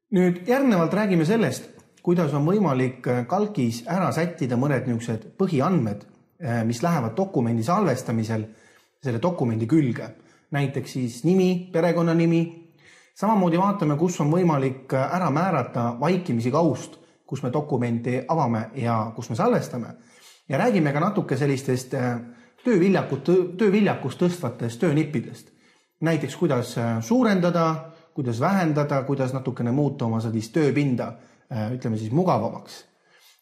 Nüüd järgnevalt räägime sellest, kuidas on võimalik kalkis ära sättida mõned niisugused põhiandmed, mis lähevad dokumendi salvestamisel selle dokumendi külge. Näiteks siis nimi, perekonnanimi. Samamoodi vaatame, kus on võimalik ära määrata vaikimisi kaust, kus me dokumenti avame ja kus me salvestame. Ja räägime ka natuke sellistest tööviljakust tõstvatest töönippidest. Näiteks kuidas suurendada, kuidas vähendada, kuidas natukene muuta oma sellist tööpinda, ütleme siis mugavamaks.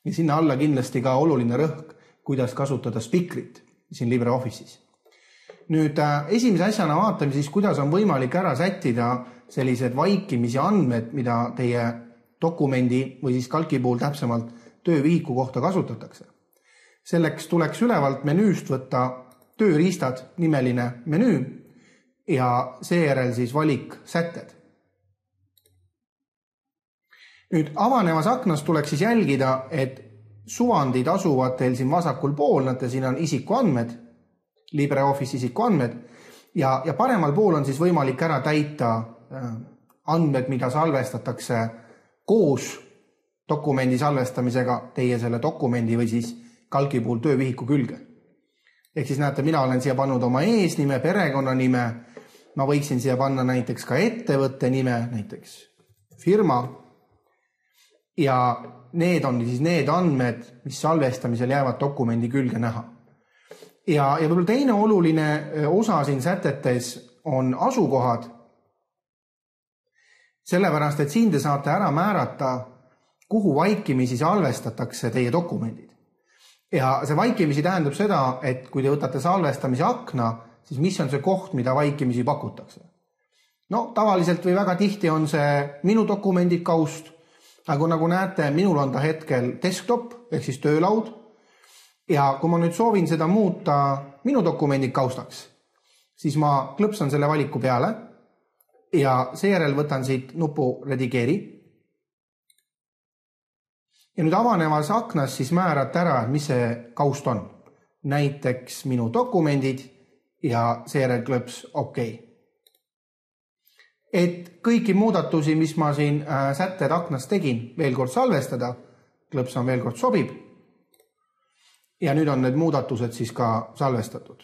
Ja sinna alla kindlasti ka oluline rõhk, kuidas kasutada spikrit siin LibreOffice'is. Nüüd esimese asjana vaatame siis, kuidas on võimalik ära sättida sellised vaikimisi andmed, mida teie dokumendi või siis kalki puhul täpsemalt töövihiku kohta kasutatakse. Selleks tuleks ülevalt menüüst võtta tööriistad nimeline menüü ja seejärel siis valik sätted. Nüüd avanevas aknas tuleks siis jälgida, et suvandid asuvad teil siin vasakul pool, näete, siin on isikuandmed, LibreOffice isikuandmed ja paremal pool on siis võimalik ära täita andmed, mida salvestatakse koos dokumendi salvestamisega teie selle dokumendi või siis kalki puhul töövihiku külge. Ehk siis näete, mina olen siia pannud oma eesnime, perekonnanime, ma võiksin siia panna näiteks ka ettevõtte nime, näiteks firma. Ja need on siis need andmed, mis salvestamisel jäävad dokumendi külge näha. Ja võib-olla teine oluline osa siin sätetes on asukohad, sellepärast, et siin te saate ära määrata, kuhu vaikimisi salvestatakse teie dokumendid. Ja see vaikimisi tähendab seda, et kui te võtate salvestamise akna, siis mis on see koht, mida vaikimisi pakutakse. No tavaliselt või väga tihti on see minu dokumendid kaust, aga nagu näete, minul on ta hetkel desktop, ehk siis töölaud, ja kui ma nüüd soovin seda muuta minu dokumendid kaustaks, siis ma klõpsan selle valiku peale ja seejärel võtan siit nupu redigeeri. Ja nüüd avanevas aknas siis määrate ära, mis see kaust on. Näiteks minu dokumendid ja seejärel klõps OK. Et kõiki muudatusi, mis ma siin sätted aknas tegin, veel kord salvestada, klõpsan veel kord sobib. Ja nüüd on need muudatused siis ka salvestatud.